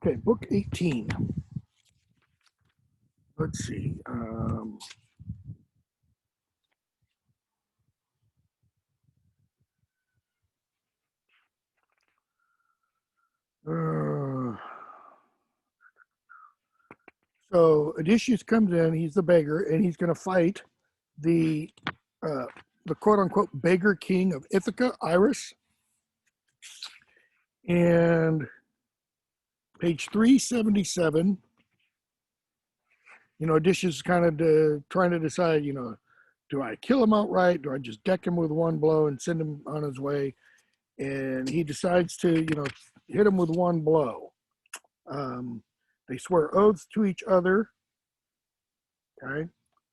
Okay, book 18. Let's see. So Odysseus comes in, he's the beggar, and he's going to fight the quote-unquote beggar king of Ithaca, Iris. And page 377, Odysseus is kind of trying to decide, do I kill him outright? Do I just deck him with one blow and send him on his way? And he decides to, hit him with one blow. They swear oaths to each other. Okay.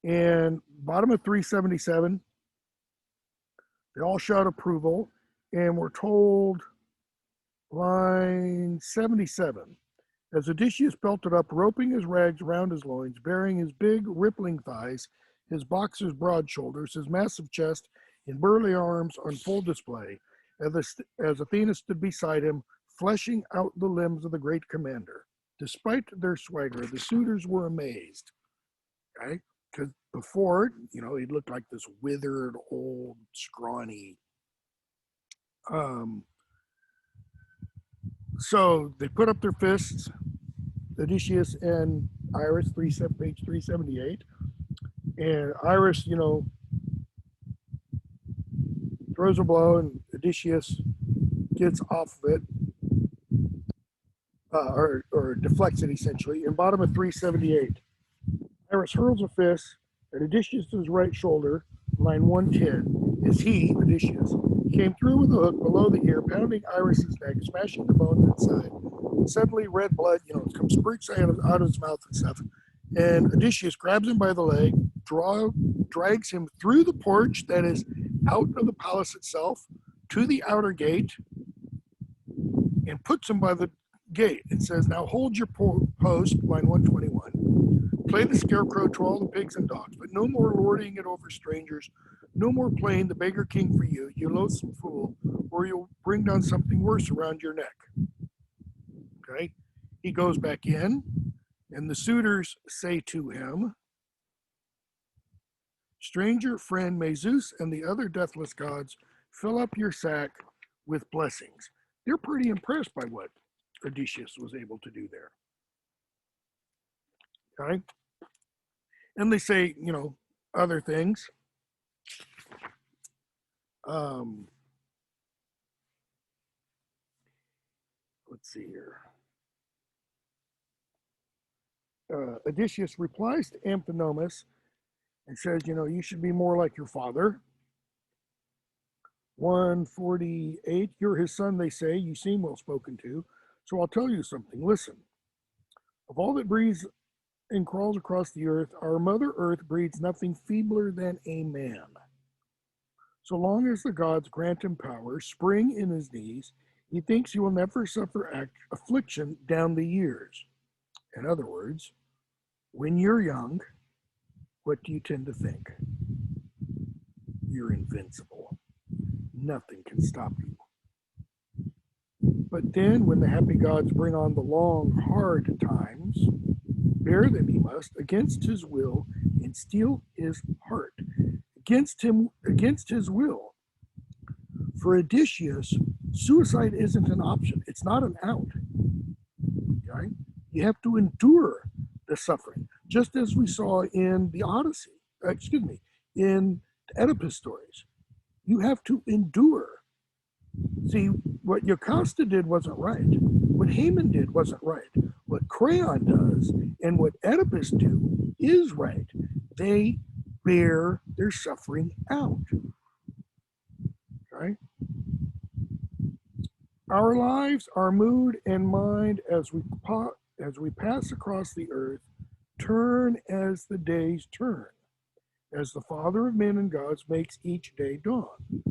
And bottom of 377, they all shout approval. And we're told, line 77, as Odysseus belted up, roping his rags around his loins, bearing his big, rippling thighs, his boxer's broad shoulders, his massive chest, and burly arms on full display, as Athena stood beside him, fleshing out the limbs of the great commander. Despite their swagger, the suitors were amazed. Okay? Because before, he looked like this withered, old, scrawny. So they put up their fists, Odysseus and Iris, page 378. And Iris, throws a blow, and Odysseus gets off of it, or deflects it essentially. In bottom of 378, Iris hurls a fist at Odysseus' right shoulder, line 110, as he, Odysseus, came through with a hook below the ear, pounding Iris's neck, smashing the bones inside. Suddenly, red blood, comes spurting out of his mouth and stuff. And Odysseus grabs him by the leg, drags him through the porch that is out of the palace itself to the outer gate, and puts him by the gate and says, "Now hold your post," line 121. "Play the scarecrow to all the pigs and dogs, but no more lording it over strangers. No more playing the beggar king for you, you loathsome fool, or you'll bring down something worse around your neck." Okay. He goes back in, and the suitors say to him, "Stranger, friend, may Zeus and the other deathless gods fill up your sack with blessings." They're pretty impressed by what Odysseus was able to do there. Okay. And they say, other things. Let's see here. Odysseus replies to Amphinomus and says, you should be more like your father. 148, "You're his son, they say. You seem well spoken to. So I'll tell you something. Listen. Of all that breathes and crawls across the earth, our Mother Earth breeds nothing feebler than a man. So long as the gods grant him power, spring in his knees, he thinks he will never suffer affliction down the years. In other words, when you're young, what do you tend to think? You're invincible. Nothing can stop you. But then when the happy gods bring on the long, hard times, bear them he must against his will and steel his heart against his will. For Odysseus, suicide isn't an option. It's not an out. Okay? You have to endure the suffering, just as we saw in the Odyssey, in the Oedipus stories. You have to endure. See, what Jocasta did wasn't right. What Haman did wasn't right. What Creon does and what Oedipus do is right. They bear their suffering out. Okay? Our lives, our mood and mind as we pass across the earth turn as the days turn, as the Father of men and gods makes each day dawn.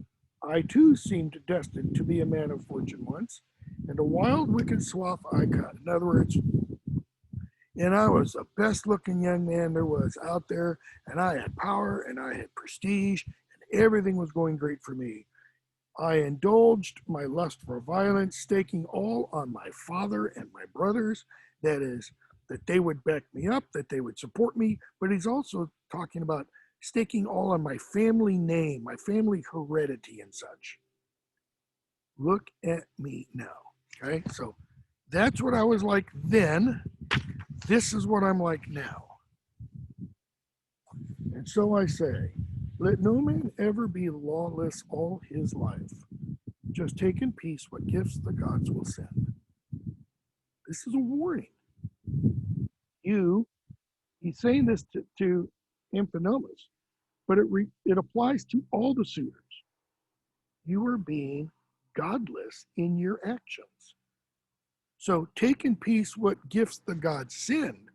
I too seemed destined to be a man of fortune once, and a wild, wicked swath I cut. In other words, and I was the best looking young man there was out there, and I had power and I had prestige, and everything was going great for me. I indulged my lust for violence, staking all on my father and my brothers. That is, that they would back me up, that they would support me. But he's also talking about staking all on my family name, my family heredity, and such. Look at me now. Okay, so that's what I was like then. This is what I'm like now. And so I say, let no man ever be lawless all his life. Just take in peace what gifts the gods will send. This is a warning. He's saying this to Amphinomus, but it applies to all the suitors. You are being godless in your actions. So take in peace what gifts the gods send.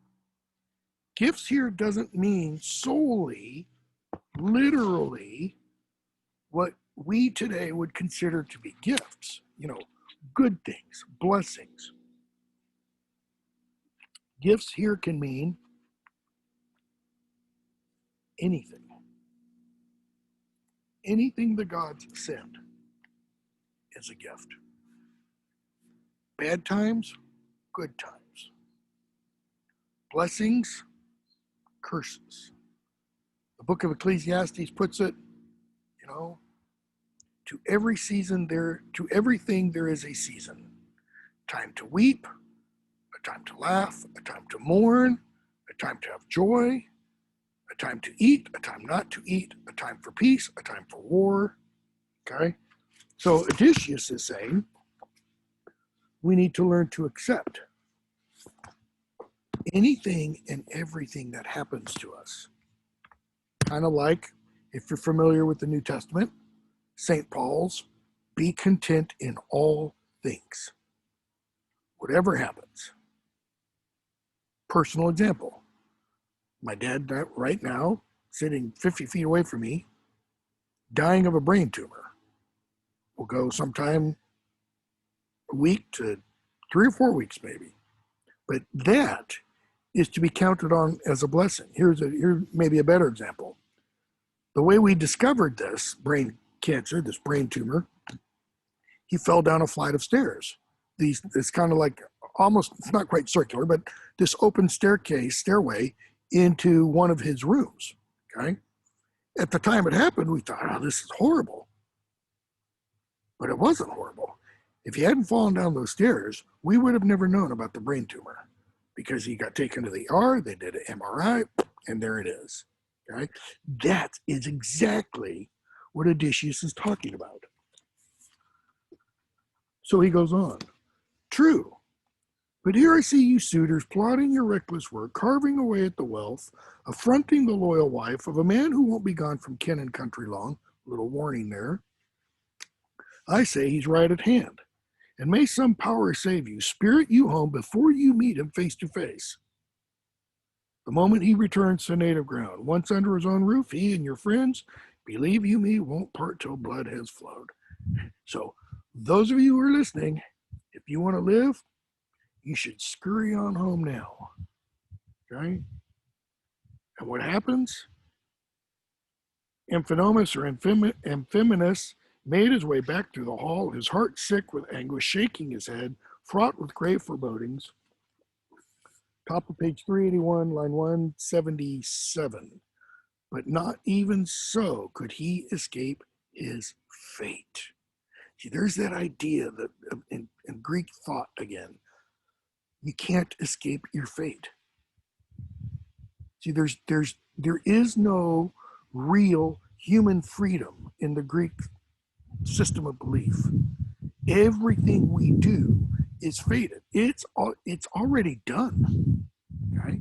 Gifts here doesn't mean solely, literally, what we today would consider to be gifts, good things, blessings. Gifts here can mean anything. Anything the gods send is a gift. Bad times, good times. Blessings, curses. The book of Ecclesiastes puts it, to everything there is a season. Time to weep, a time to laugh, a time to mourn, a time to have joy, a time to eat, a time not to eat, a time for peace, a time for war. Okay? So Odysseus is saying we need to learn to accept anything and everything that happens to us. Kind of like, if you're familiar with the New Testament, St. Paul's, be content in all things, whatever happens. Personal example. My dad right now, sitting 50 feet away from me, dying of a brain tumor. Will go sometime a week to 3 or 4 weeks maybe. But that is to be counted on as a blessing. Here's maybe a better example. The way we discovered this brain cancer, this brain tumor, he fell down a flight of stairs. It's kind of like almost, it's not quite circular, but this open stairway into one of his rooms. Okay. At the time it happened, we thought, oh, this is horrible. But it wasn't horrible. If he hadn't fallen down those stairs, we would have never known about the brain tumor because he got taken to the ER, they did an MRI, and there it is. Okay? That is exactly what Odysseus is talking about. So he goes on. True. But here I see you suitors plotting your reckless work, carving away at the wealth, affronting the loyal wife of a man who won't be gone from kin and country long. Little warning there. I say he's right at hand, and may some power save you, spirit you home before you meet him face to face. The moment he returns to native ground, once under his own roof, he and your friends, believe you me, won't part till blood has flowed. So those of you who are listening, if you want to live, you should scurry on home now. Okay? And what happens? Amphinomus or Amphiminus made his way back through the hall, his heart sick with anguish, shaking his head, fraught with grave forebodings. Top of page 381, line 177. But not even so could he escape his fate. See, there's that idea that in Greek thought again, you can't escape your fate. See, there is no real human freedom in the Greek system of belief. Everything we do is fated. It's already done. Okay?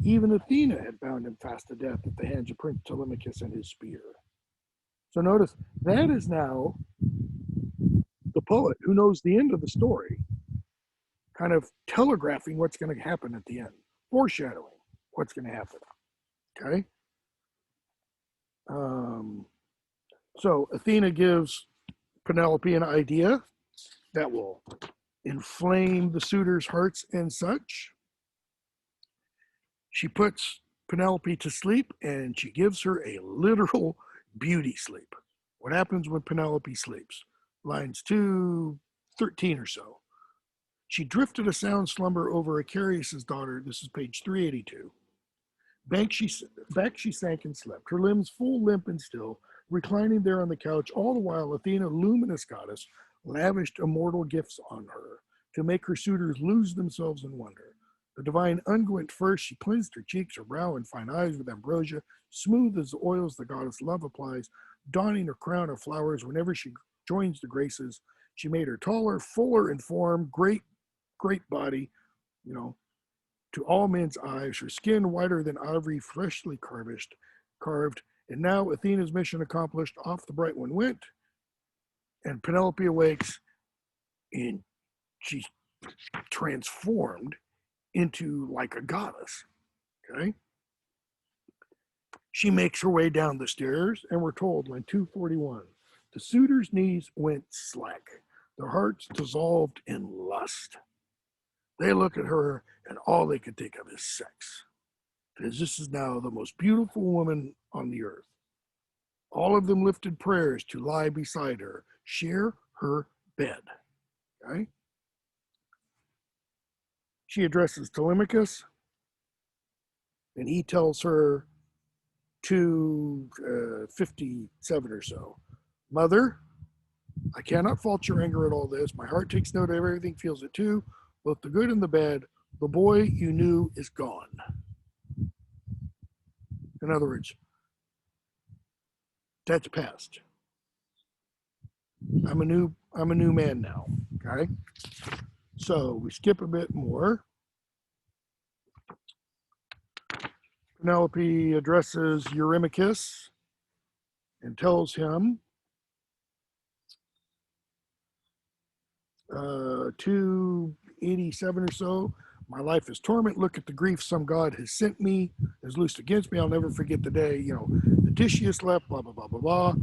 Even Athena had bound him fast to death at the hands of Prince Telemachus and his spear. So notice, that is now the poet who knows the end of the story, kind of telegraphing what's going to happen at the end, foreshadowing what's going to happen. Okay? So Athena gives Penelope an idea that will inflame the suitors' hearts and such. She puts Penelope to sleep and she gives her a literal beauty sleep. What happens when Penelope sleeps? Lines 213 or so. She drifted a sound slumber over Icarius's daughter. This is page 382. Back she sank and slept, her limbs full, limp, and still, reclining there on the couch. All the while, Athena, luminous goddess, lavished immortal gifts on her to make her suitors lose themselves in wonder. The divine unguent first, she cleansed her cheeks, her brow, and fine eyes with ambrosia, smooth as the oils the goddess love applies, donning her crown of flowers whenever she joins the graces. She made her taller, fuller in form, great body, to all men's eyes, her skin whiter than ivory, freshly carved. And now Athena's mission accomplished, off the bright one went, and Penelope awakes, and she's transformed into like a goddess. Okay. She makes her way down the stairs, and we're told, line 241, the suitors' knees went slack, their hearts dissolved in lust. They look at her, and all they could think of is sex, because this is now the most beautiful woman on the earth. All of them lifted prayers to lie beside her, share her bed. Okay? She addresses Telemachus, and he tells her 257 or so, Mother, I cannot fault your anger at all this. My heart takes note of everything, feels it too, both the good and the bad. The boy you knew is gone. In other words, that's past. I'm a new man now. Okay. So we skip a bit more. Penelope addresses Uremicus and tells him 287 or so, my life is torment. Look at the grief some god has sent me, has loosed against me. I'll never forget the day, Odysseus left, blah, blah, blah, blah, blah.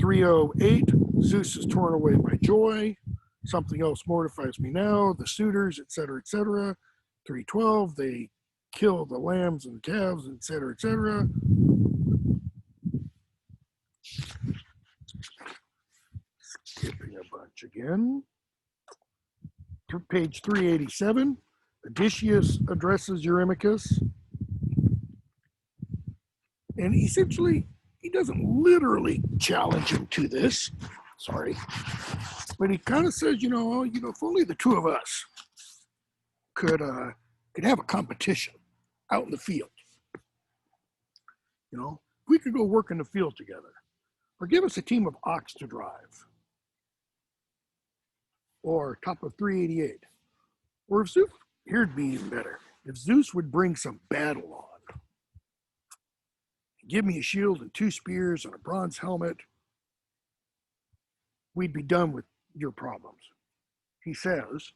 308, Zeus has torn away my joy. Something else mortifies me now. The suitors, etc., etc. 312, they kill the lambs and calves, etc., etc. Skipping a bunch again. Page 387, Odysseus addresses Uremicus. And essentially, he doesn't literally challenge him to this. Sorry. But he kind of says, if only the two of us could have a competition out in the field. If we could go work in the field together, or give us a team of ox to drive, or top of 388, or if Zeus, here'd be even better, if Zeus would bring some battle on, give me a shield and 2 spears and a bronze helmet, we'd be done with your problems. He says,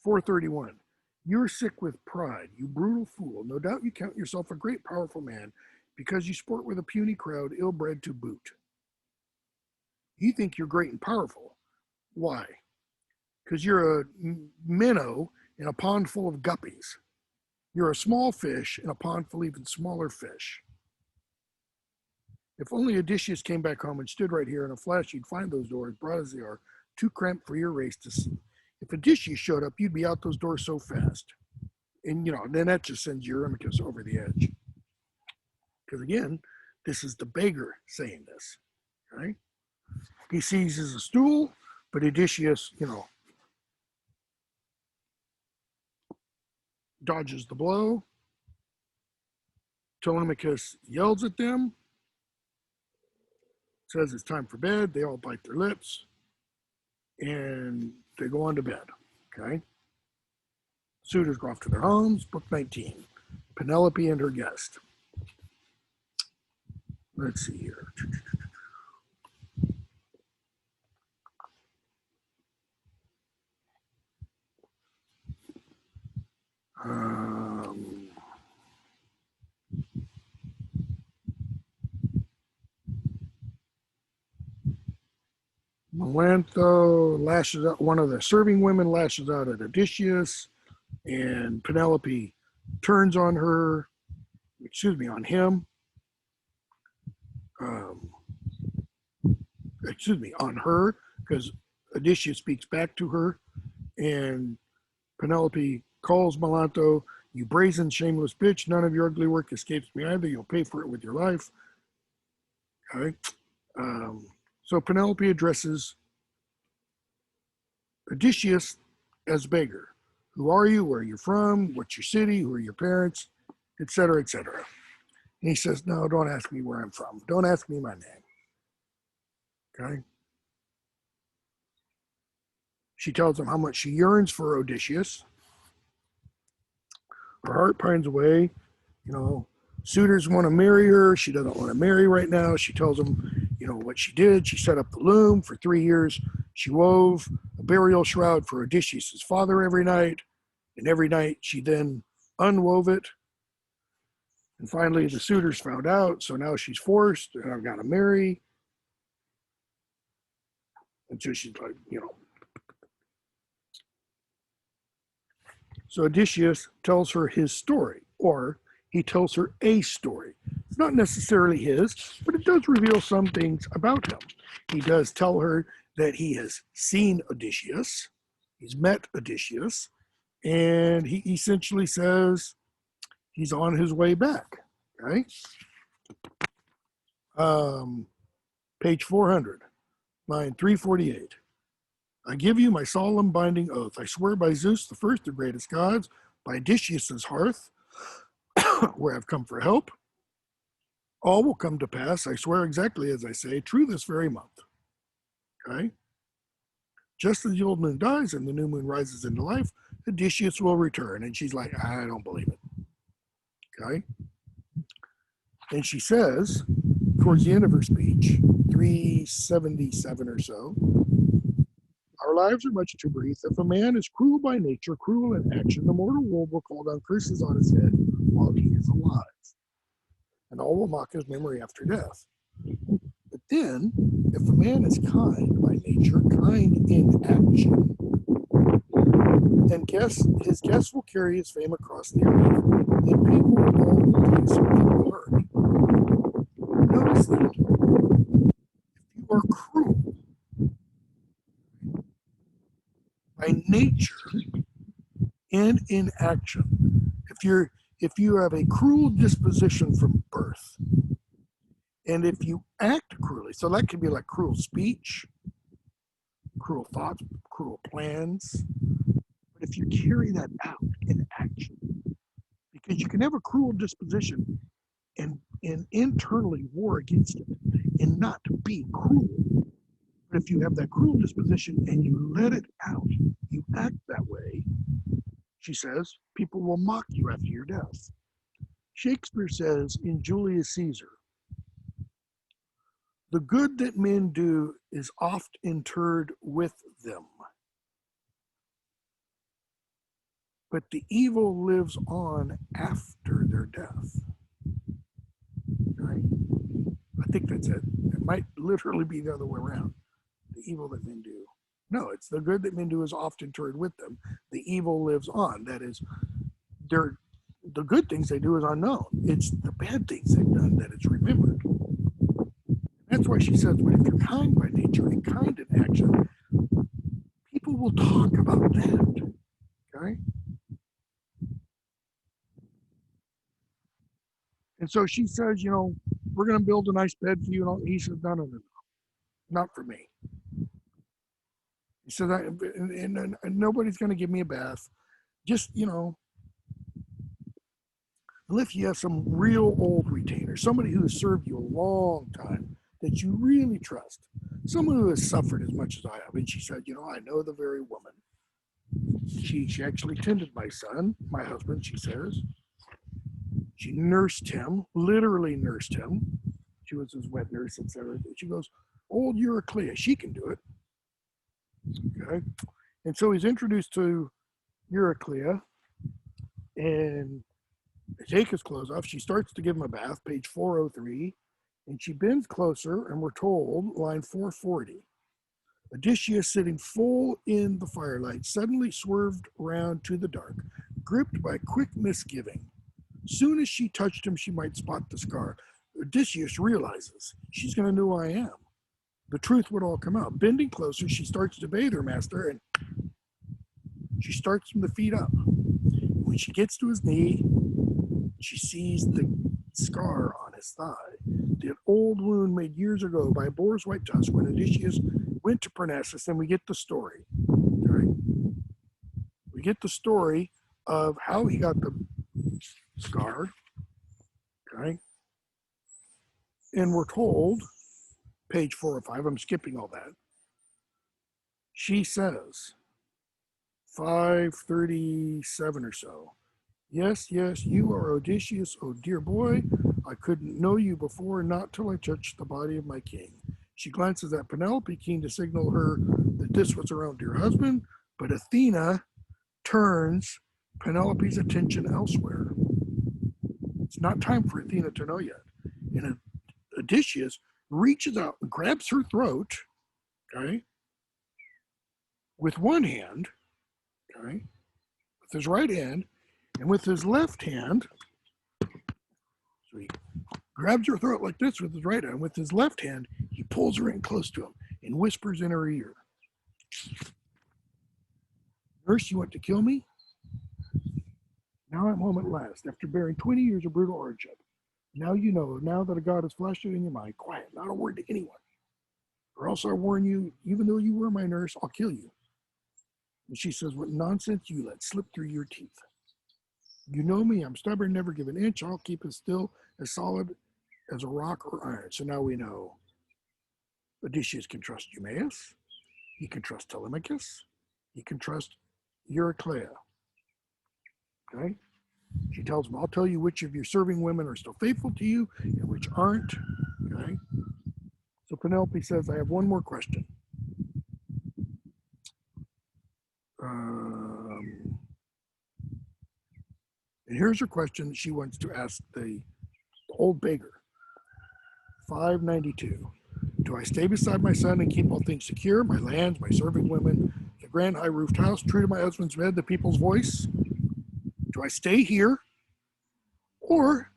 431, you're sick with pride, you brutal fool. No doubt you count yourself a great, powerful man because you sport with a puny crowd, ill-bred to boot. You think you're great and powerful. Why? Because you're a minnow in a pond full of guppies. You're a small fish in a pond full of even smaller fish. If only Odysseus came back home and stood right here in a flash, you'd find those doors, broad as they are, too cramped for your race to see. If Odysseus showed up, you'd be out those doors so fast. And, then that just sends Uremicus over the edge. Because, again, this is the beggar saying this, right? He seizes a stool, but Odysseus, dodges the blow. Telemachus yells at them, says it's time for bed. They all bite their lips, and they go on to bed, okay? Suitors go off to their homes. Book 19, Penelope and her guest. Let's see here. Melantho lashes out, one of the serving women lashes out at Odysseus, and Penelope turns on him. excuse me, on her, because Odysseus speaks back to her, and Penelope calls Melantho, "You brazen, shameless bitch, none of your ugly work escapes me either. You'll pay for it with your life." Okay. So Penelope addresses Odysseus as beggar. Who are you? Where are you from? What's your city? Who are your parents? Etc., etc. And he says, "No, don't ask me where I'm from. Don't ask me my name." Okay. She tells him how much she yearns for Odysseus. Her heart pines away. You know, suitors want to marry her. She doesn't want to marry right now. She tells them, what she did. She set up the loom for 3 years. She wove a burial shroud for Odysseus' father every night. And every night she then unwove it. And finally the suitors found out. So now she's forced, and I've got to marry. And so she's like, So Odysseus tells her his story, or he tells her a story. It's not necessarily his, but it does reveal some things about him. He does tell her that he has seen Odysseus, he's met Odysseus, and he essentially says he's on his way back. Okay. Page 400, line 348. "I give you my solemn binding oath. I swear by Zeus, the first of greatest gods, by Odysseus' hearth, where I've come for help. All will come to pass. I swear exactly as I say, true this very month." Okay. "Just as the old moon dies and the new moon rises into life, Odysseus will return." And she's like, "I don't believe it." Okay. And she says, towards the end of her speech, 377 or so, "Our lives are much too brief. If a man is cruel by nature, cruel in action, the mortal world will call down curses on his head while he is alive, and all will mock his memory after death. But then, if a man is kind by nature, kind in action, and his guests will carry his fame across the earth, and people will all place him in the heart." Notice that if you are cruel by nature and in action, if you have a cruel disposition from birth, and if you act cruelly, so that could be like cruel speech, cruel thoughts, cruel plans, but if you carry that out in action, because you can have a cruel disposition and internally war against it and not be cruel. But if you have that cruel disposition and you let it out, you act that way, she says, people will mock you after your death. Shakespeare says in Julius Caesar, "The good that men do is oft interred with them, but the evil lives on after their death." Right? I think that's it. It might literally be the other way around. The evil that men do. No, it's the good that men do is often interred with them. The evil lives on. That is, the good things they do is unknown. It's the bad things they've done that is remembered. That's why she says, "But if you're kind by nature and kind in action, people will talk about that." Okay? And so she says, "We're going to build a nice bed for you." And he says, "No, no, no, no, not for me." He says, and nobody's going to give me a bath. Just, if you have some real old retainer, somebody who has served you a long time that you really trust, someone who has suffered as much as I have." And she said, "I know the very woman. She actually tended my son, my husband," she says. "She nursed him, literally nursed him. She was his wet nurse, etc." She goes, "Old Euryclea, she can do it." Okay. And so he's introduced to Euryclea, and they take his clothes off. She starts to give him a bath, page 403, and she bends closer, and we're told, line 440, "Odysseus, sitting full in the firelight, suddenly swerved round to the dark, gripped by quick misgiving. Soon as she touched him, she might spot the scar. Odysseus realizes she's going to know who I am. the truth would all come out. Bending closer, she starts to bathe her master, and she starts from the feet up. When she gets to his knee, she sees the scar on his thigh, the old wound made years ago by a boar's white tusk when Odysseus went to Parnassus, and we get the story. Okay? We get the story of how he got the scar. Okay? And we're told, page 405, I'm skipping all that. She says, 537 or so. Yes, yes, you are Odysseus, oh dear boy. I couldn't know you before, not till I touched the body of my king. She glances at Penelope, keen to signal her that this was her own dear husband, but Athena turns Penelope's attention elsewhere. It's not time for Athena to know yet. And Odysseus reaches out and grabs her throat, okay, with one hand, okay, with his right hand, and with his left hand, so he grabs her throat like this with his right hand. With his left hand, he pulls her in close to him and whispers in her ear, Nurse, you want to kill me? Now I'm home at last, after bearing 20 years of brutal hardship. Now you know, now that a god has flashed it in your mind, quiet, not a word to anyone. Or else I warn you, even though you were my nurse, I'll kill you. And she says, what nonsense you let slip through your teeth. You know me, I'm stubborn, never give an inch. I'll keep it still, as solid as a rock or iron. So now we know Odysseus can trust Eumaeus. He can trust Telemachus. He can trust Euryclea. Okay? She tells him, I'll tell you which of your serving women are still faithful to you and which aren't. Okay? So Penelope says, I have one more question. And here's her question she wants to ask the old beggar. 592. Do I stay beside my son and keep all things secure, my lands, my serving women, the grand high-roofed house, true to my husband's bed, the people's voice? Do I stay here, or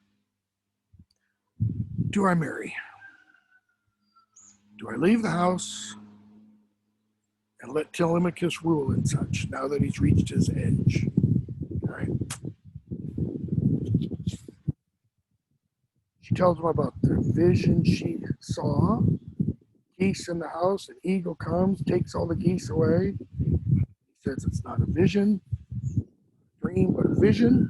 do I marry? Do I leave the house and let Telemachus rule and such, now that he's reached his edge? All right. She tells him about the vision she saw. Geese in the house, an eagle comes, takes all the geese away. He says it's not a vision, dream, but a vision.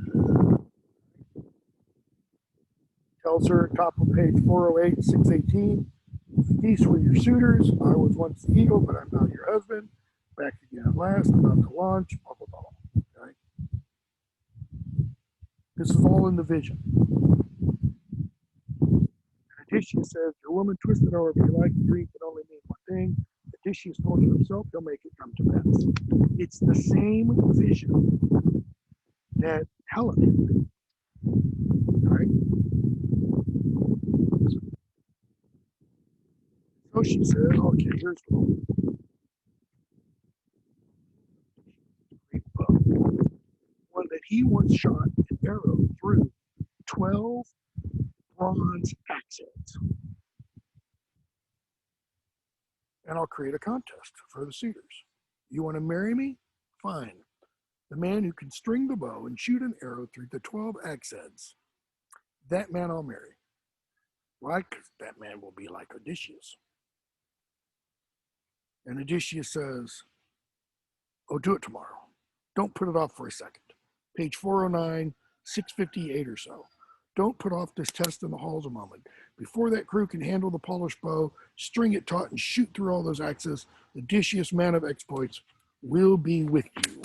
Tells her, top of page 408, 618, the geese were your suitors. I was once the eagle, but I'm now your husband. Back again at last, about to launch, blah, blah, blah. Okay? This is all in the vision. Odysseus says, your woman twisted however you like, the dream can only mean one thing. Odysseus told you himself, he'll make it come to pass. It's the same vision that Helen had. Right? So she said, okay, here's the one that he once shot an arrow through 12 bronze axe heads. And I'll create a contest for the suitors. You want to marry me? Fine. The man who can string the bow and shoot an arrow through the 12 axe heads, that man I'll marry. Why? Because that man will be like Odysseus. And Odysseus says, oh, do it tomorrow. Don't put it off for a second. Page 409, 658 or so. Don't put off this test in the halls a moment. Before that crew can handle the polished bow, string it taut, and shoot through all those axes, Odysseus, man of exploits, will be with you.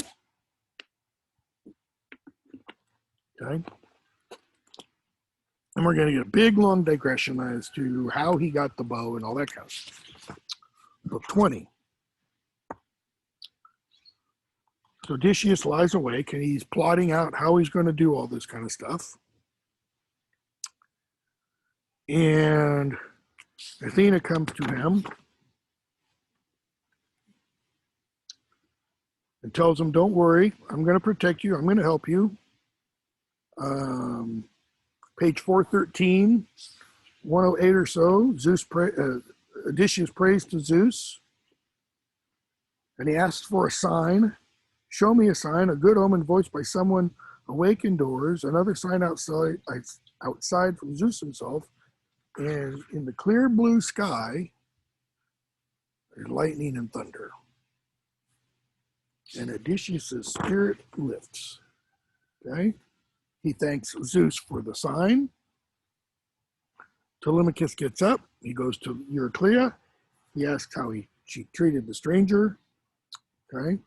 Okay? And we're going to get a big, long digression as to how he got the bow and all that kind of stuff. Book 20. So Odysseus lies awake, and he's plotting out how he's going to do all this kind of stuff. And Athena comes to him and tells him, don't worry, I'm going to protect you. I'm going to help you. Page 413, 108 or so, Odysseus prays to Zeus, and he asks for a sign. Show me a sign, a good omen voiced by someone awake indoors, another sign outside from Zeus himself, and in the clear blue sky, there's lightning and thunder. And Odysseus' spirit lifts. Okay? He thanks Zeus for the sign. Telemachus gets up. He goes to Euryclea. He asks how she treated the stranger. Okay?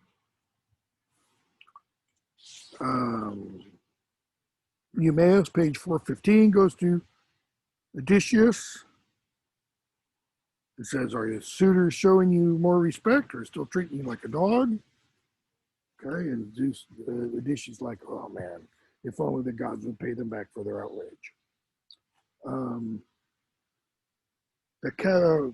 Eumaeus, page 415, goes to Odysseus. It says, are your suitors showing you more respect or still treating you like a dog? Okay, and Zeus, Odysseus like, oh man, if only the gods would pay them back for their outrage. The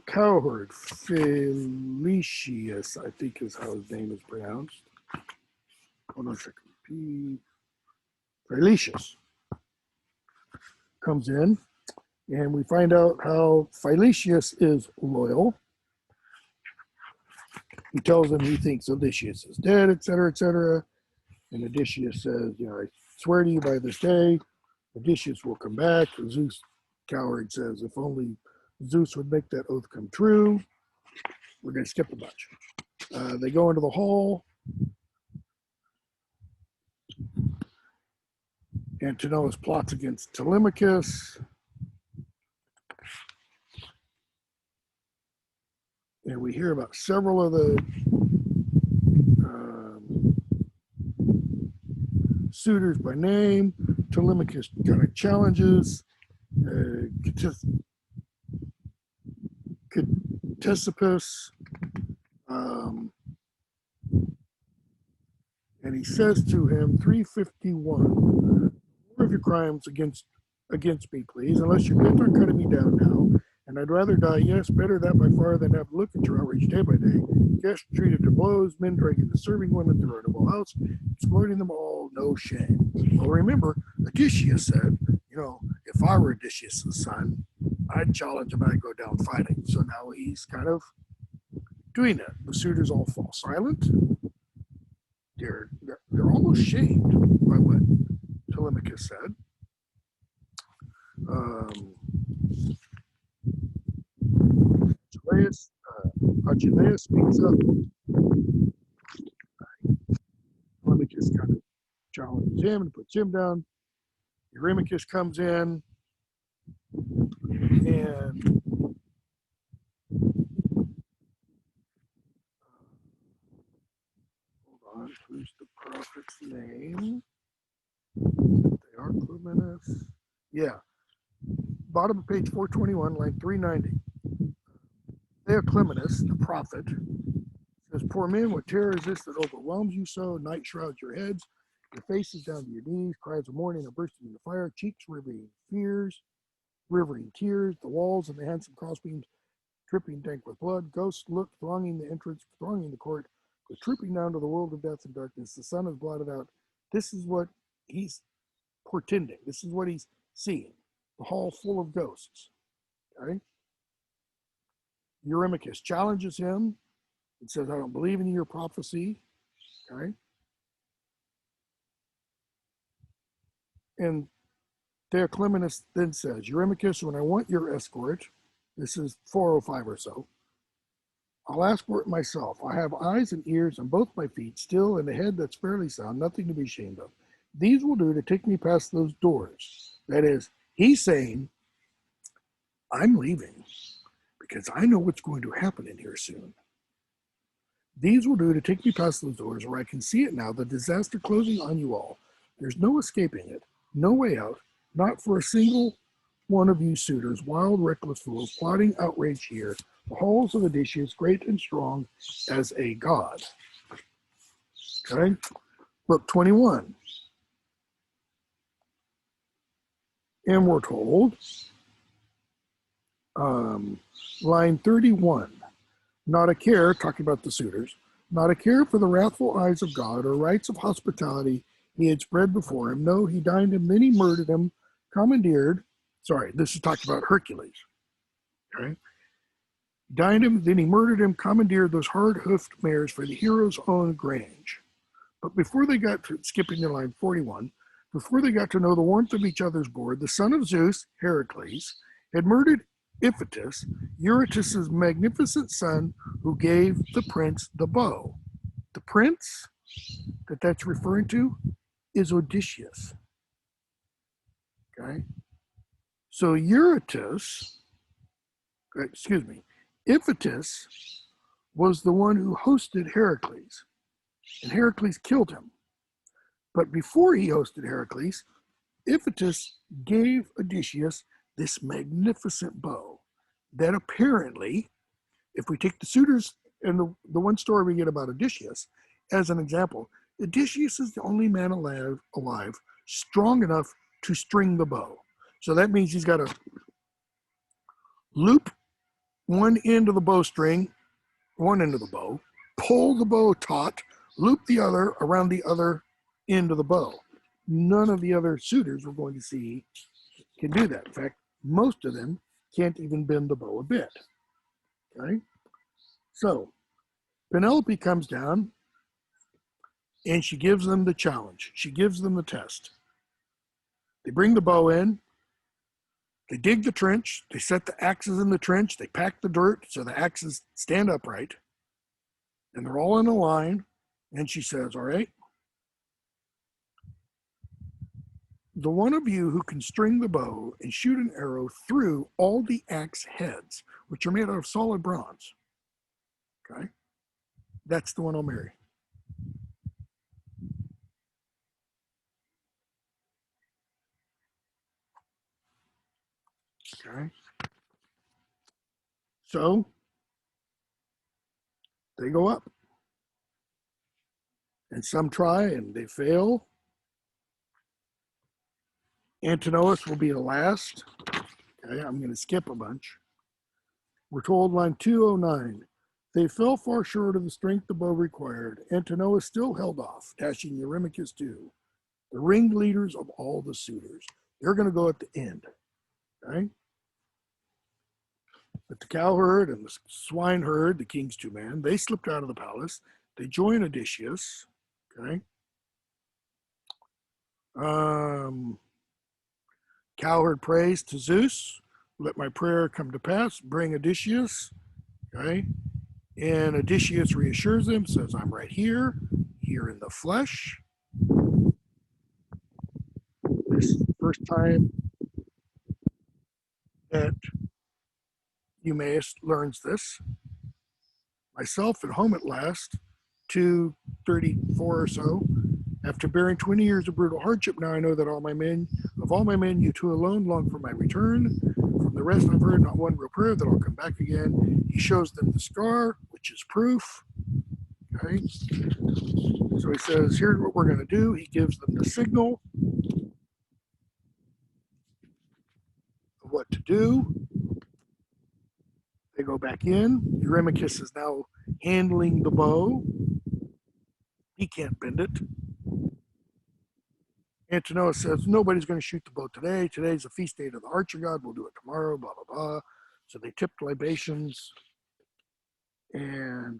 cowherd, Felicius, I think is how his name is pronounced. Hold on a second. Felicius comes in, and we find out how Felicius is loyal. He tells him he thinks Odysseus is dead, etc., etc. And Odysseus says, I swear to you by this day, Odysseus will come back. Zeus, coward, says, if only Zeus would make that oath come true. We're going to skip a bunch. They go into the hall. Antinous plots against Telemachus. And we hear about several of the suitors by name. Telemachus kind of challenges Ctesippus, and he says to him, 351, more of your crimes against me, please, unless you're bent on cutting me down now. And I'd rather die, yes, better that by far than have to look at your outrage day by day. Guests treated to blows, men dragging the serving women through our noble house, exploiting them all, no shame. Well, remember, Odysseus said, if I were Odysseus' son, I'd challenge him and I'd go down fighting. So now he's kind of doing it. The suitors all fall silent. They're almost shamed by what Telemachus said. Archelaus speaks up. Telemachus kind of challenges him and puts him down. Uremicus comes in and hold on, who's the prophet's name? They are Cluminus. Yeah. Bottom of page 421, line 390. Theoclymenus, the prophet, says, poor men, what terror is this that overwhelms you so? Night shrouds your heads, your faces down to your knees, cries of mourning are bursting into fire, cheeks rivering tears, the walls and the handsome crossbeams dripping dank with blood. Ghosts look, thronging the entrance, thronging the court, go trooping down to the world of death and darkness. The sun is blotted out. This is what he's portending. This is what he's seeing. The hall full of ghosts. Okay? Uremicus challenges him and says, I don't believe in your prophecy. Okay? And Theoclymenus then says, Uremicus, when I want your escort, this is 405 or so, I'll ask for it myself. I have eyes and ears on both my feet still and a head that's fairly sound, nothing to be ashamed of. These will do to take me past those doors. That is, he's saying, I'm leaving because I know what's going to happen in here soon. These will do to take me past those doors where I can see it now, the disaster closing on you all. There's no escaping it, no way out, not for a single one of you suitors, wild, reckless fools, plotting outrage here, the halls of Odysseus, great and strong as a god. Okay? Book 21. And we're told, line 31, not a care, talking about the suitors, not a care for the wrathful eyes of God or rites of hospitality he had spread before him. No, he dined him, then he murdered him, commandeered. Sorry, this is talking about Hercules. Okay. dined him, then he murdered him, commandeered those hard-hoofed mares for the hero's own grange. But before they got to, skipping to line 41, before they got to know the warmth of each other's board, the son of Zeus, Heracles, had murdered Iphitus, Eurytus' magnificent son, who gave the prince the bow. The prince that's referring to is Odysseus. Okay? So Eurytus, Iphitus was the one who hosted Heracles, and Heracles killed him. But before he hosted Heracles, Iphitus gave Odysseus this magnificent bow that apparently, if we take the suitors and the one story we get about Odysseus as an example, Odysseus is the only man alive strong enough to string the bow. So that means he's got to loop one end of the bowstring, one end of the bow, pull the bow taut, loop the other around the other end of the bow. None of the other suitors we're going to see can do that. In fact, most of them can't even bend the bow a bit. Okay? So Penelope comes down and she gives them the challenge. She gives them the test. They bring the bow in, they dig the trench, they set the axes in the trench, they pack the dirt so the axes stand upright, and they're all in a line, and she says, all right, the one of you who can string the bow and shoot an arrow through all the axe heads, which are made out of solid bronze, okay, that's the one I'll marry. Okay. So they go up. And some try and they fail. Antinous will be the last. Okay, I'm going to skip a bunch. We're told line 209. They fell far short of the strength the bow required. Antinous still held off, dashing Uremicus too. The ringleaders of all the suitors. They're going to go at the end. Okay? But the cowherd and the swineherd, the king's two men, they slipped out of the palace. They join Odysseus. Okay. Cowherd prays to Zeus, let my prayer come to pass, bring Odysseus. Okay. And Odysseus reassures him, says, I'm right here in the flesh. This is the first time that Eumaeus learns this. Myself at home at last, 234 or so, after bearing 20 years of brutal hardship, now I know that of all my men, you two alone long for my return. From the rest I've heard not one real prayer that I'll come back again. He shows them the scar, which is proof. Okay. So he says, here's what we're going to do. He gives them the signal of what to do. They go back in. Uremicus is now handling the bow. He can't bend it. Antinous says, nobody's going to shoot the bow today. Today's a feast day to the archer god. We'll do it tomorrow, blah, blah, blah. So they tipped libations. And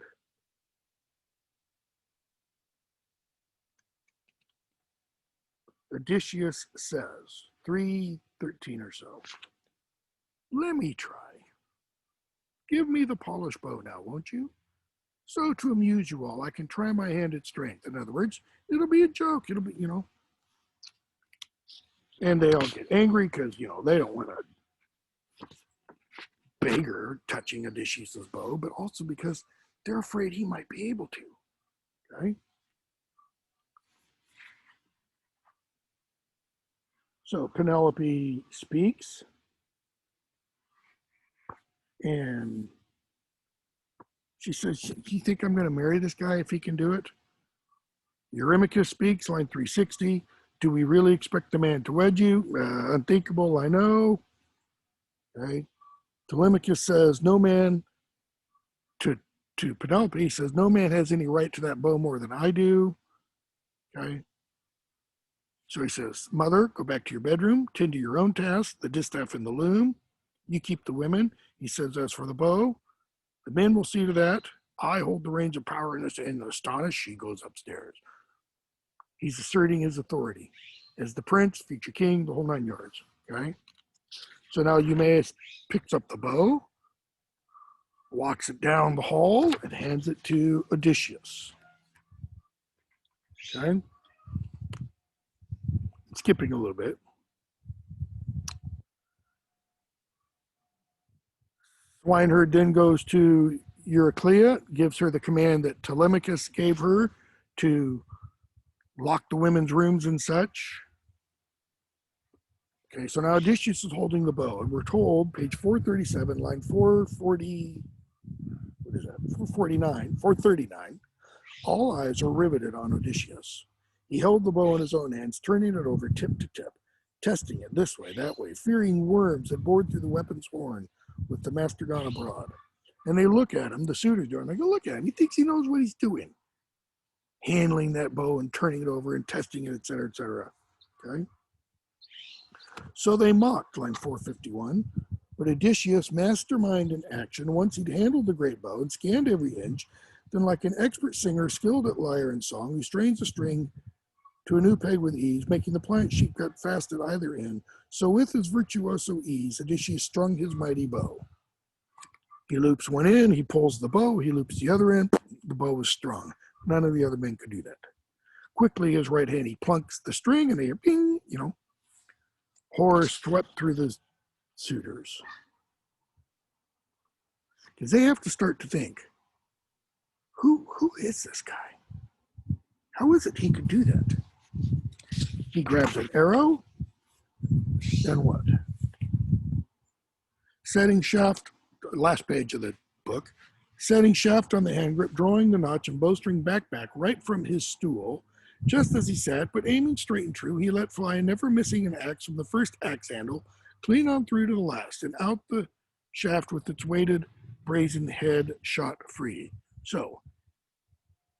Odysseus says, 3:13 or so, let me try. Give me the polished bow now, won't you? So to amuse you all, I can try my hand at strength. In other words, it'll be a joke. It'll be, And they all get angry because, they don't want a beggar touching Odysseus' bow, but also because they're afraid he might be able to. Okay? So Penelope speaks. And she says, do you think I'm going to marry this guy if he can do it? Uremicus speaks, line 360. Do we really expect the man to wed you? Unthinkable, I know. Okay. Telemachus says, no man, to Penelope, he says, no man has any right to that bow more than I do. Okay. So he says, mother, go back to your bedroom, tend to your own tasks, the distaff and the loom. You keep the women. He says, as for the bow, The men will see to that. I hold the reins of power in this, and astonished, she goes upstairs. He's asserting his authority as the prince, future king, the whole 9 yards. Okay. So now Eumaeus picks up the bow, walks it down the hall, and hands it to Odysseus. Okay. Skipping a little bit. Swineherd then goes to Euryclea, gives her the command that Telemachus gave her to lock the women's rooms and such. Okay, so now Odysseus is holding the bow, and we're told, page 437, line 440, what is that? 439, all eyes are riveted on Odysseus. He held the bow in his own hands, turning it over tip to tip, testing it this way, that way, fearing worms that bored through the weapon's horn with the master gone abroad. And they look at him, the suitors do, and they go, look at him. He thinks he knows what he's doing. Handling that bow and turning it over and testing it, et cetera, et cetera. Okay? So they mocked, line 451. But Odysseus, mastermind in action, once he'd handled the great bow and scanned every inch, then like an expert singer skilled at lyre and song, who strains a string to a new peg with ease, making the pliant sheep cut fast at either end, so with his virtuoso ease, Odysseus strung his mighty bow. He loops one end, he pulls the bow, he loops the other end, the bow is strung. None of the other men could do that. Quickly, his right hand, he plunks the string, and they hear, bing, horror swept through the suitors. Because they have to start to think, who is this guy? How is it he could do that? He grabs an arrow, then what? Setting shaft, last page of the book, setting shaft on the hand grip, drawing the notch and bowstring back right from his stool. Just as he sat, but aiming straight and true, he let fly, never missing an axe from the first axe handle, clean on through to the last, and out the shaft with its weighted brazen head shot free. So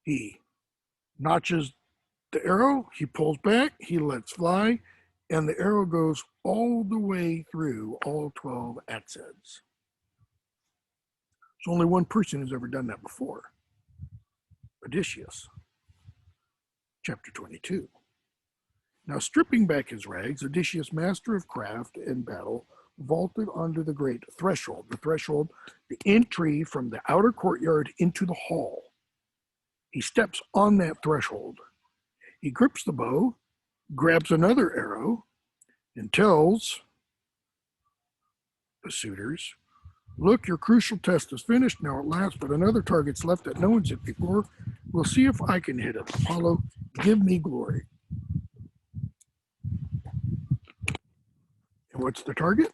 he notches the arrow, he pulls back, he lets fly, and the arrow goes all the way through all 12 axe heads. So only one person has ever done that before. Odysseus. Chapter 22. Now stripping back his rags, Odysseus, master of craft and battle, vaulted onto the great threshold. The threshold, the entry from the outer courtyard into the hall. He steps on that threshold. He grips the bow, grabs another arrow, and tells the suitors, look, your crucial test is finished now at last, but another target's left that no one's hit before. We'll see if I can hit it. Apollo, give me glory. And what's the target?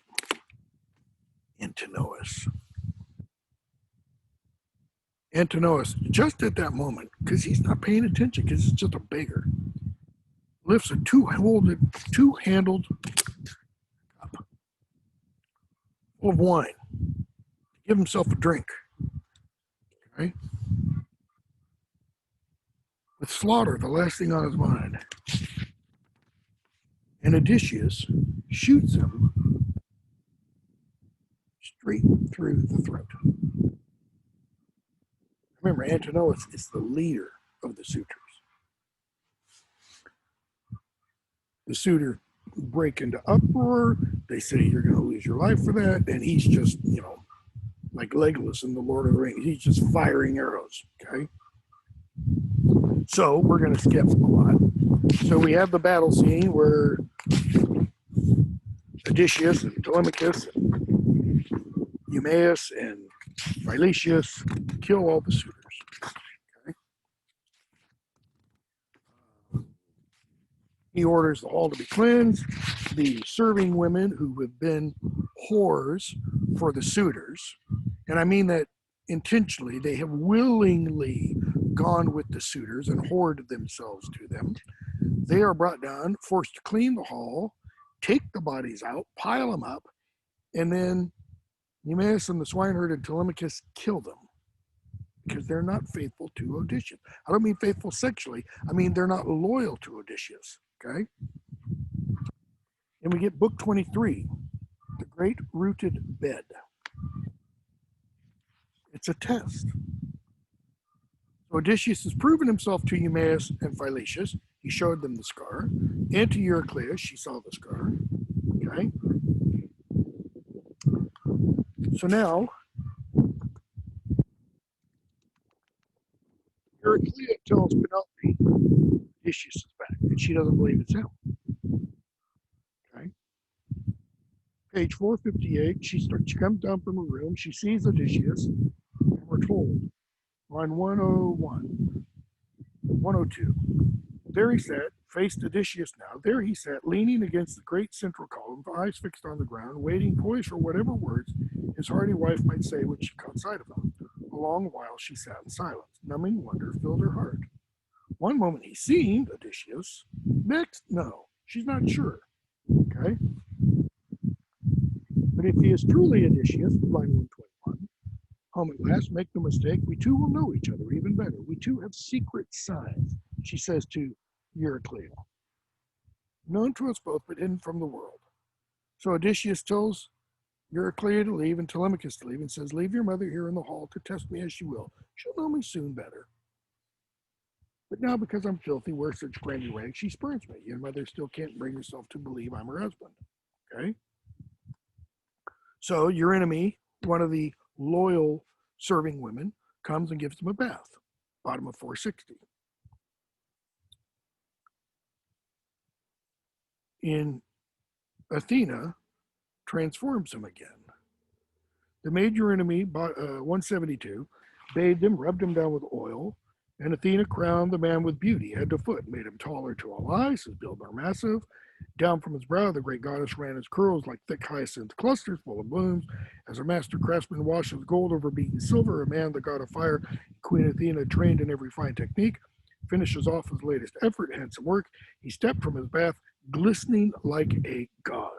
Antinous. Antinous, just at that moment, because he's not paying attention, because it's just a beggar, lifts a two-handled cup full of wine to give himself a drink. Okay? With slaughter, the last thing on his mind. And Odysseus shoots him straight through the throat. Remember, Antinous is the leader of the suitors. The suitor break into uproar. They say, you're going to lose your life for that. And he's just, like Legolas in The Lord of the Rings. He's just firing arrows, okay? So we're going to skip a lot. So we have the battle scene where Odysseus and Telemachus and Eumaeus and Philesius kill all the suitors. Okay? He orders the hall to be cleansed. The serving women who have been whores for the suitors, and I mean that intentionally, they have willingly gone with the suitors and whored themselves to them. They are brought down, forced to clean the hall, take the bodies out, pile them up, and then Eumaeus and the swineherd and Telemachus kill them because they're not faithful to Odysseus. I don't mean faithful sexually. I mean they're not loyal to Odysseus, okay? And we get book 23, The Great Rooted Bed. It's a test. So Odysseus has proven himself to Eumaeus and Philetius. He showed them the scar. And to Eurycleia, she saw the scar. Okay. So now, Eurycleia tells Penelope Odysseus is back, and she doesn't believe it's him. Okay. Page 458, she comes down from her room. She sees Odysseus, and we're told, line 101, 102. There he sat, faced Odysseus now. There he sat, leaning against the great central column, eyes fixed on the ground, waiting, poised for whatever words his hardy wife might say when she caught sight of him. A long while she sat in silence. Numbing wonder filled her heart. One moment he seemed Odysseus. Next, no, she's not sure. Okay? But if he is truly Odysseus, line 121, home at last, make no mistake, we two will know each other even better. We two have secret signs, she says to Eurycleia, known to us both but hidden from the world. So Odysseus tells Eurycleia to leave and Telemachus to leave and says, leave your mother here in the hall to test me as she will. She'll know me soon better. But now because I'm filthy, wear such brandy rags, she spurns me. Your mother still can't bring herself to believe I'm her husband. Okay? So your enemy, one of the loyal serving women, comes and gives him a bath. Bottom of 460. In Athena transforms him again. The maid your enemy, 172, bathed him, rubbed him down with oil, and Athena crowned the man with beauty, head to foot, made him taller to all eyes, his build more massive. Down from his brow, the great goddess ran his curls like thick hyacinth clusters full of blooms. As her master craftsman washes gold over beaten silver, a man, the god of fire, Queen Athena, trained in every fine technique, finishes off his latest effort, handsome work. He stepped from his bath, glistening like a god.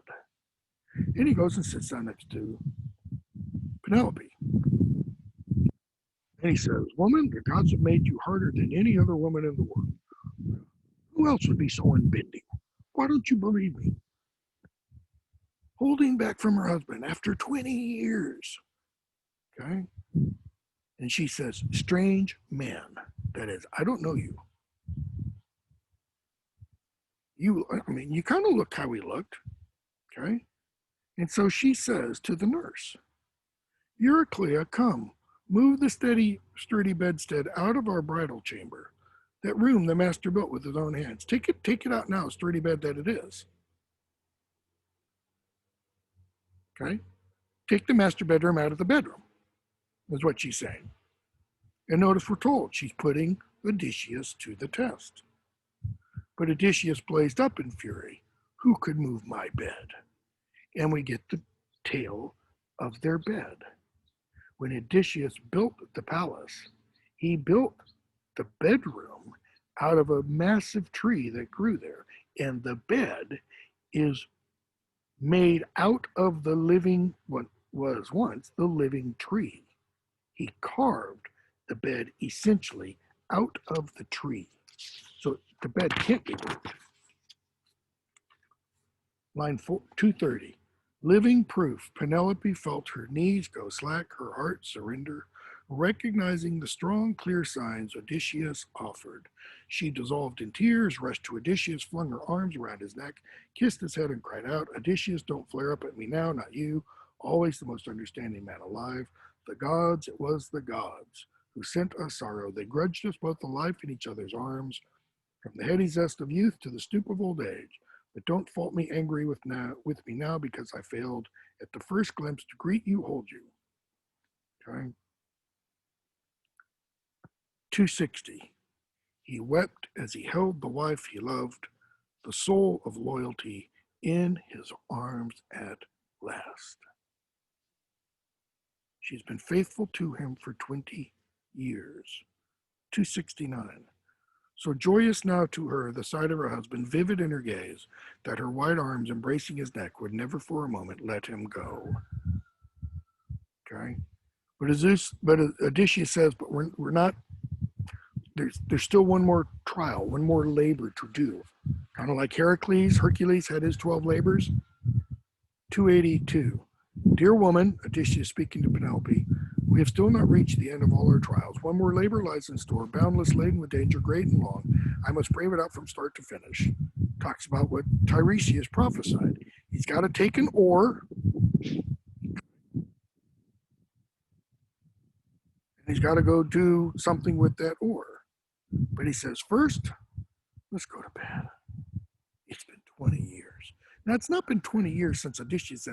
And he goes and sits down next to Penelope. And he says, woman, the gods have made you harder than any other woman in the world. Who else would be so unbending? Why don't you believe me? Holding back from her husband after 20 years. Okay? And she says, strange man. That is, I don't know you. You kind of look how he looked. Okay? And so she says to the nurse, Eurycleia, come, move the sturdy bedstead out of our bridal chamber. That room the master built with his own hands. Take it out now, sturdy bed that it is. Okay? Take the master bedroom out of the bedroom, is what she's saying. And notice we're told she's putting Odysseus to the test. But Odysseus blazed up in fury. Who could move my bed? And we get the tale of their bed. When Odysseus built the palace, he built the bedroom out of a massive tree that grew there. And the bed is made out of the living, what was once the living tree. He carved the bed essentially out of the tree. So the bed can't be moved. Line 230. Living proof, Penelope felt her knees go slack, her heart surrender. Recognizing the strong, clear signs Odysseus offered, she dissolved in tears, rushed to Odysseus, flung her arms around his neck, kissed his head, and cried out, Odysseus, don't flare up at me now, not you, always the most understanding man alive. The gods, it was the gods who sent us sorrow. They grudged us both the life in each other's arms, from the heady zest of youth to the stoop of old age. But don't fault me angry with me now because I failed at the first glimpse to greet you, hold you. Okay. 260. He wept as he held the wife he loved, the soul of loyalty, in his arms at last. She's been faithful to him for 20 years. 269. So joyous now to her, the sight of her husband, vivid in her gaze, that her white arms embracing his neck would never for a moment let him go. Okay? But Odysseus says, but we're not, there's still one more trial, one more labor to do. Kind of like Hercules had his 12 labors. 282. Dear woman, Odysseus speaking to Penelope, We have still not reached the end of all our trials. One more labor lies in store, boundless, laden with danger, great and long. I must brave it out from start to finish. Talks about what Tiresias prophesied. He's got to take an oar, and he's got to go do something with that oar. But he says, first, let's go to bed. It's been 20 years. Now, it's not been 20 years since Odysseus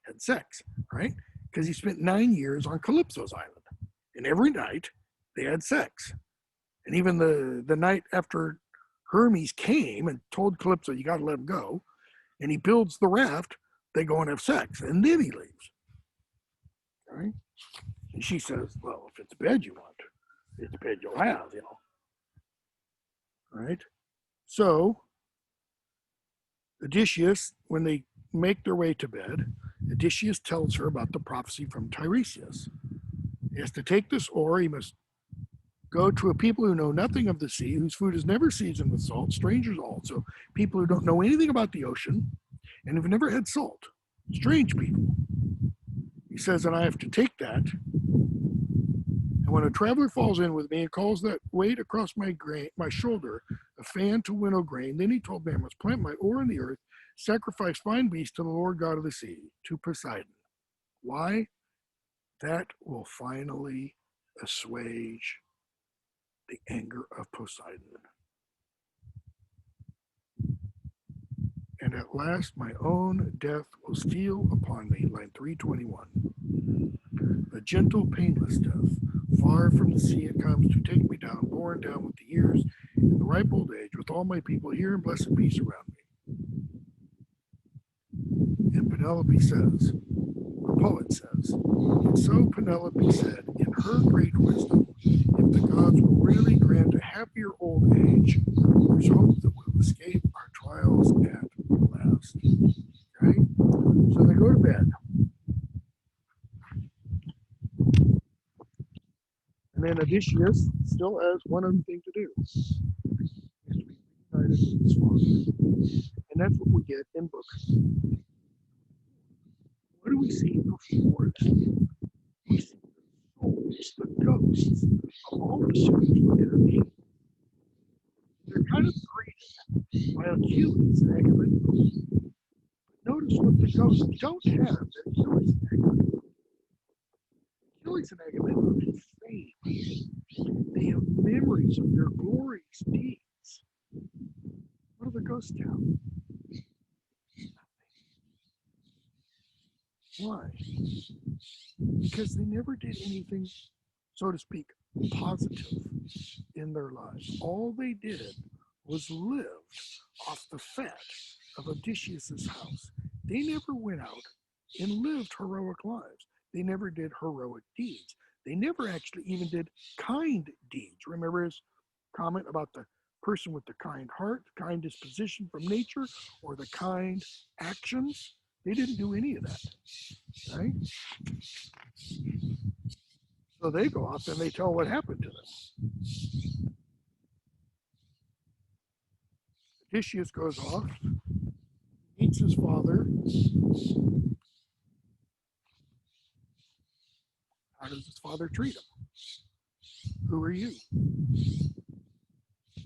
had sex, right? Because he spent 9 years on Calypso's island. And every night they had sex. And even the night after Hermes came and told Calypso, you got to let him go, and he builds the raft, they go and have sex. And then he leaves. Right? And she says, well, if it's bed you want, it's bed you'll have, you know. Right? So Odysseus, when they make their way to bed, Odysseus tells her about the prophecy from Tiresias. He has to take this oar. He must go to a people who know nothing of the sea, whose food is never seasoned with salt, strangers also, people who don't know anything about the ocean and have never had salt, strange people. He says, and I have to take that. And when a traveler falls in with me and calls that weight across my shoulder, a fan to winnow grain, then he told me I must plant my oar in the earth, sacrifice fine beasts to the Lord God of the sea, to Poseidon. Why? That will finally assuage the anger of Poseidon. And at last my own death will steal upon me, line 321. A gentle, painless death. Far from the sea it comes to take me down, borne down with the years, in the ripe old age, with all my people here in blessed peace around me. And Penelope says, the poet says, and so Penelope said, in her great wisdom, if the gods will really grant a happier old age, there's hope that we'll escape our trials at last. Okay? So they go to bed. And then Odysseus still has one other thing to do. He has to be reunited with his father. And that's what we get in book. What do we see before that? We see the souls, the ghosts of all the souls intervene. They're kind of greeted by Achilles and Agamemnon. Notice what the ghosts don't have that Achilles and Agamemnon. Achilles and Agamemnon have fame. They have memories of their glorious deeds. What do the ghosts have? Why? Because they never did anything, so to speak, positive in their lives. All they did was lived off the fat of Odysseus's house. They never went out and lived heroic lives. They never did heroic deeds. They never actually even did kind deeds. Remember his comment about the person with the kind heart, kind disposition from nature, or the kind actions? They didn't do any of that, right? So they go off and they tell what happened to them. Odysseus goes off, meets his father. How does his father treat him? Who are you?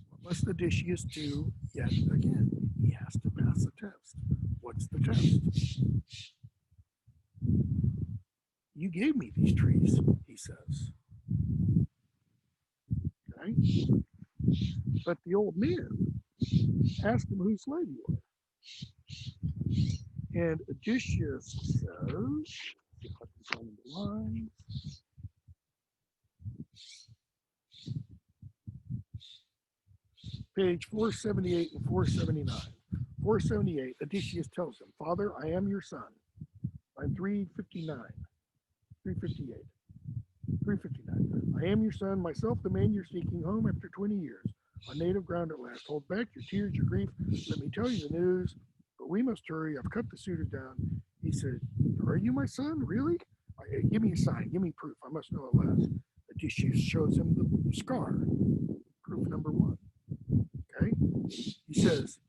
What must Odysseus do yet again? He has to pass a test. What's the test? You gave me these trees, he says. Okay? But the old man asked him whose slave you are. And Odysseus says, if I can find the line. Page 478 and 479. 478, Odysseus tells him, Father, I am your son. Line 359, 358, 359. I am your son, myself the man you're seeking, home after 20 years, on native ground at last. Hold back your tears, your grief. Let me tell you the news, but we must hurry. I've cut the suitors down. He said, are you my son? Really? Give me a sign. Give me proof. I must know at last. Odysseus shows him the scar. Proof number one. Okay? He says,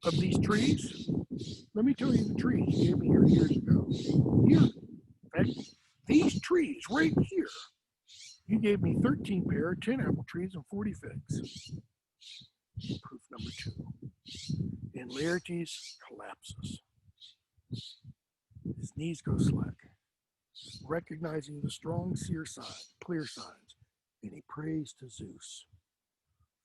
of these trees, let me tell you the trees you gave me here years ago. Here. Okay? these trees right here, you gave me 13 pear, 10 apple trees, and 40 figs. Proof number 2. And Laertes collapses. His knees go slack, recognizing the strong, clear signs, and he prays to Zeus.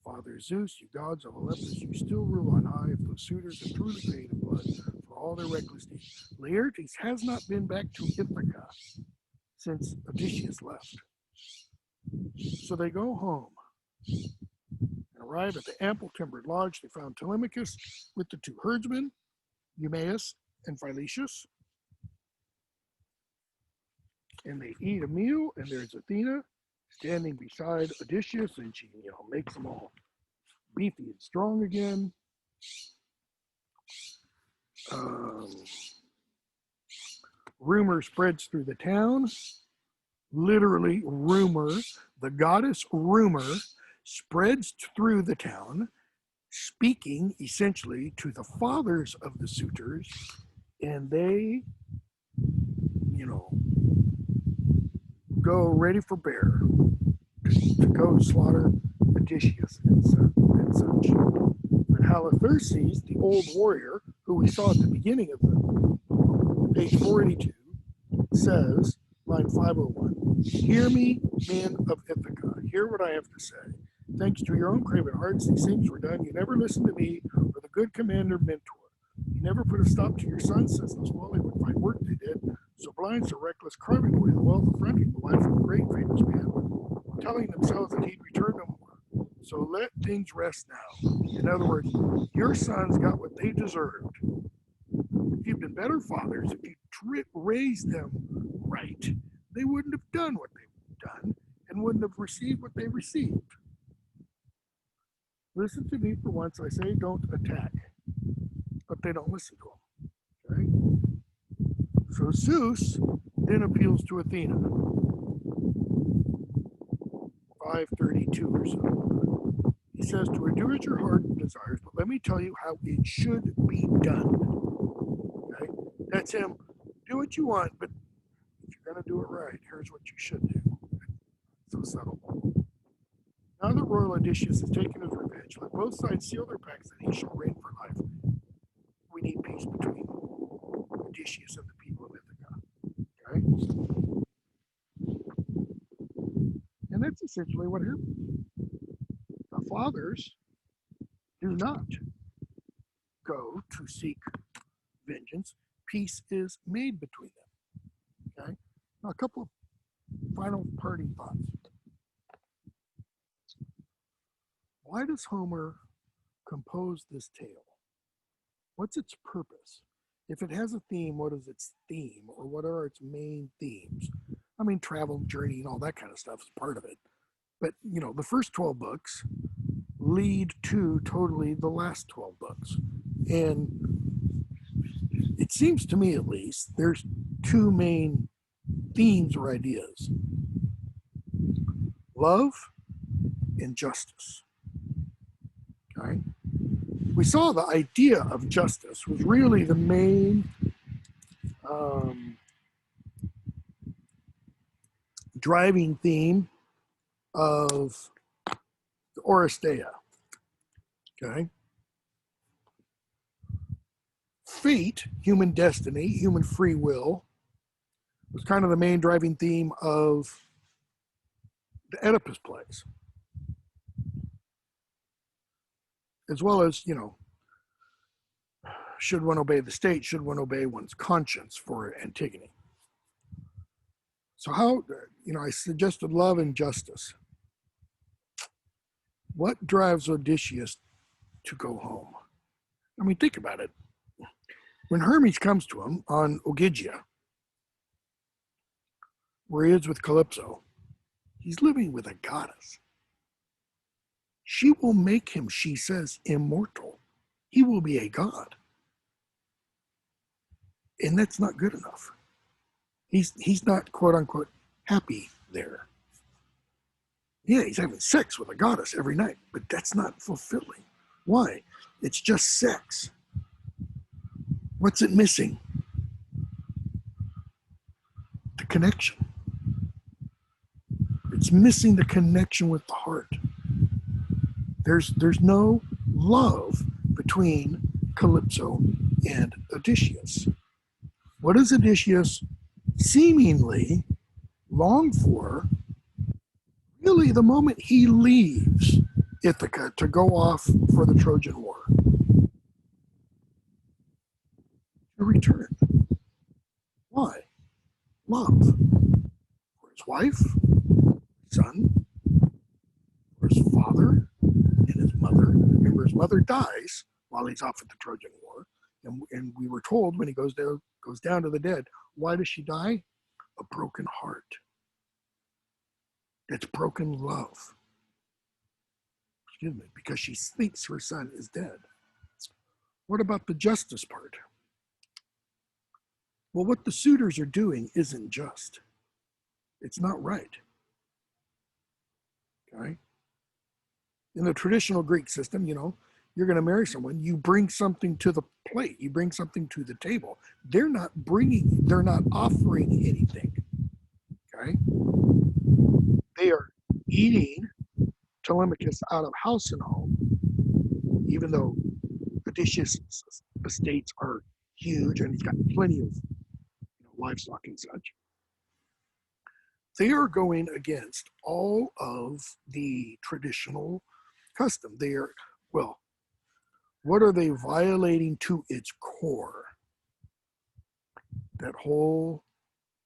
Father Zeus, you gods of Olympus, you still rule on high. If those suitors have truly paid in blood for all their reckless deeds. Laertes has not been back to Ithaca since Odysseus left. So they go home and arrive at the ample timbered lodge. They found Telemachus with the 2 herdsmen, Eumaeus and Philetius. And they eat a meal, and there's Athena standing beside Odysseus, and she, makes them all beefy and strong again. Rumor spreads through the town. Literally, rumor, the goddess Rumor, spreads through the town, speaking essentially to the fathers of the suitors, and they, go ready for bear to go slaughter Odysseus and such. But Halitherses, the old warrior, who we saw at the beginning of the page 482, says, line 501, hear me, men of Ithaca, hear what I have to say. Thanks to your own craven hearts, these things were done. You never listened to me or the good commander mentor. You never put a stop to your son senseless while they would find work they did. So blind, so reckless, carving away the wealth, affronting the life of a great famous man, telling themselves that he'd return no more. So let things rest now. In other words, your sons got what they deserved. If you'd been better fathers, if you'd raised them right, they wouldn't have done what they've done and wouldn't have received what they received. Listen to me for once. I say don't attack, but they don't listen to him. Okay? So Zeus then appeals to Athena. 532 or so. He says to her, do as your heart desires, but let me tell you how it should be done. Okay? That's him. Do what you want, but if you're going to do it right, here's what you should do. So subtle. Now that royal Odysseus has taken his revenge, let both sides seal their pacts that he shall reign for life. We need peace between Odysseus and the people of Ithaca. Okay? And that's essentially what happened. The fathers do not go to seek vengeance. Peace is made between them. Okay? Now, a couple of final parting thoughts. Why does Homer compose this tale? What's its purpose? If it has a theme, what is its theme, or what are its main themes? I mean, travel, journey, and all that kind of stuff is part of it. But, the first 12 books lead to totally the last 12 books. And it seems to me, at least, there's 2 main themes or ideas. Love and justice. Okay? We saw the idea of justice was really the main driving theme of the Oresteia. Okay? Fate, human destiny, human free will, was kind of the main driving theme of the Oedipus plays. As well as, should one obey the state? Should one obey one's conscience for Antigone? So how, I suggested love and justice. What drives Odysseus to go home? I mean, think about it. When Hermes comes to him on Ogygia, where he is with Calypso, he's living with a goddess. She will make him, she says, immortal. He will be a god. And that's not good enough. He's not, quote unquote, happy there. Yeah, he's having sex with a goddess every night, but that's not fulfilling. Why? It's just sex. What's it missing? The connection. It's missing the connection with the heart. There's no love between Calypso and Odysseus. What does Odysseus seemingly long for? Really, the moment he leaves Ithaca to go off for the Trojan War, to return. Why? Love. For his wife, son, for his father, and his mother. Remember, his mother dies while he's off at the Trojan War. And we were told when he goes down to the dead, why does she die? A broken heart. It's broken love. Excuse me, because she thinks her son is dead. What about the justice part? Well, what the suitors are doing isn't just. It's not right. Okay? In the traditional Greek system, you're going to marry someone, you bring something to the plate, you bring something to the table. They're not offering anything. Okay? They are eating Telemachus out of house and home, even though Odysseus' estates are huge and he's got plenty of livestock and such. They are going against all of the traditional custom. What are they violating to its core? That whole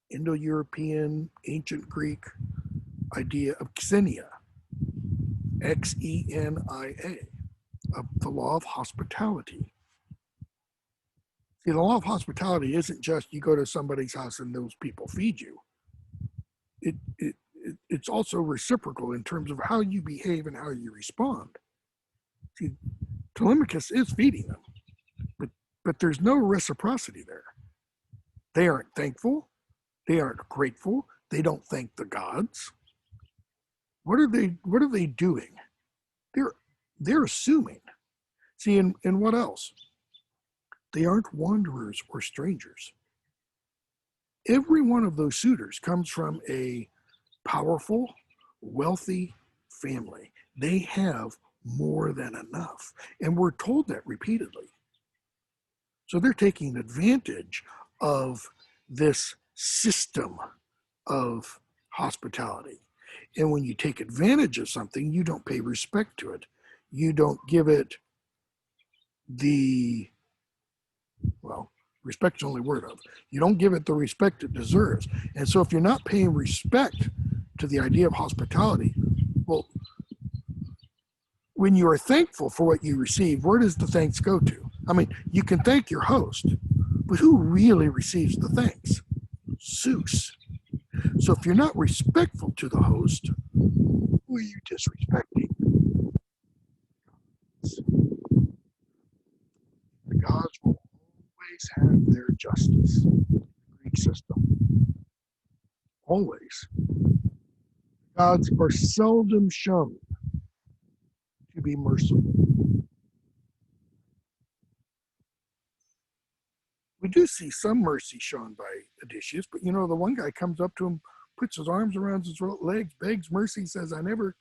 Indo-European, ancient Greek idea of xenia, Xenia, of the law of hospitality. See, the law of hospitality isn't just you go to somebody's house and those people feed you. It's also reciprocal in terms of how you behave and how you respond. See, Telemachus is feeding them, but there's no reciprocity there. They aren't thankful. They aren't grateful. They don't thank the gods. What are they doing? They're assuming. See, and what else? They aren't wanderers or strangers. Every one of those suitors comes from a powerful, wealthy family. They have more than enough. And we're told that repeatedly. So they're taking advantage of this system of hospitality. And when you take advantage of something, you don't pay respect to it. You don't give it respect's the only word of. You don't give it the respect it deserves. And so if you're not paying respect to the idea of hospitality, well, when you are thankful for what you receive, where does the thanks go to? I mean, you can thank your host, but who really receives the thanks? Zeus. So if you're not respectful to the host, who are you disrespecting? The gods will always have their justice. The Greek system. Always. Gods are seldom shown to be merciful. We do see some mercy shown by Odysseus, but the one guy comes up to him, puts his arms around his legs, begs mercy, says, I never,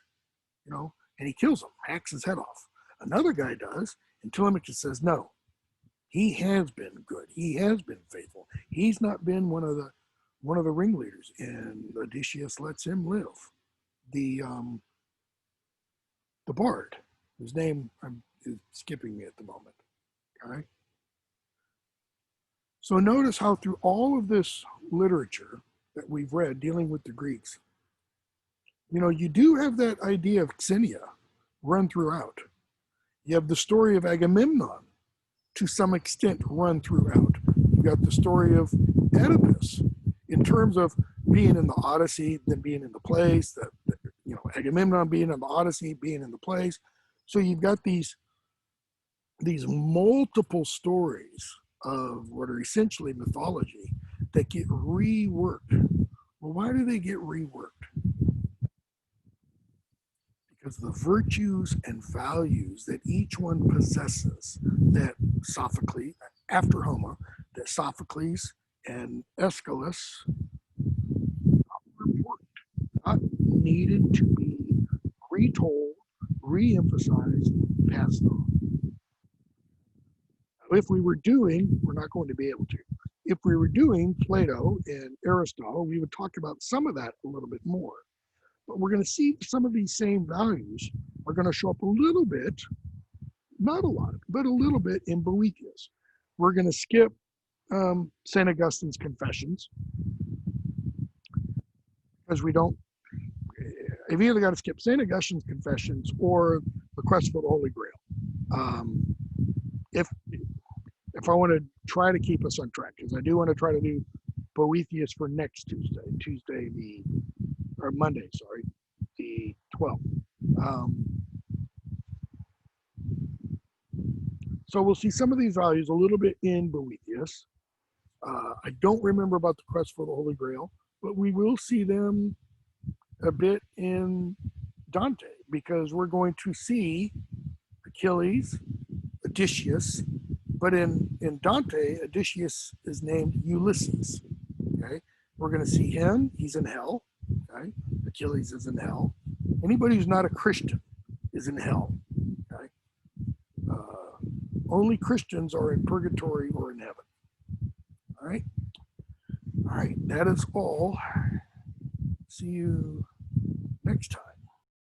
and he kills him, hacks his head off. Another guy does, and Telemachus says, no, he has been good. He has been faithful. He's not been one of the ringleaders, and Odysseus lets him live. The bard, whose name is skipping me at the moment. Okay. So notice how through all of this literature that we've read dealing with the Greeks, you do have that idea of xenia run throughout. You have the story of Agamemnon to some extent run throughout. You got the story of Oedipus in terms of being in the Odyssey, then being in the plays, Agamemnon being in the Odyssey, being in the plays. So you've got these multiple stories of what are essentially mythology that get reworked. Well, why do they get reworked? Because the virtues and values that each one possesses, that Sophocles, after Homer, that Sophocles and Aeschylus are important. needed to be retold, re-emphasized, passed on. If we were doing, we're not going to be able to. If we were doing Plato and Aristotle, we would talk about some of that a little bit more. But we're going to see some of these same values are going to show up a little bit, not a lot, but a little bit in Boethius. We're going to skip St. Augustine's Confessions because we don't, you've either got to skip St. Augustine's Confessions or the Quest for the Holy Grail. If I want to try to keep us on track, because I do want to try to do Boethius for next Monday, the 12th. So we'll see some of these values a little bit in Boethius. I don't remember about the Quest for the Holy Grail, but we will see them a bit in Dante, because we're going to see Achilles, Odysseus, but in Dante, Odysseus is named Ulysses. Okay, we're going to see him. He's in hell. Okay, Achilles is in hell. Anybody who's not a Christian is in hell. Okay, only Christians are in purgatory or in heaven. All right. All right. That is all. See you next time.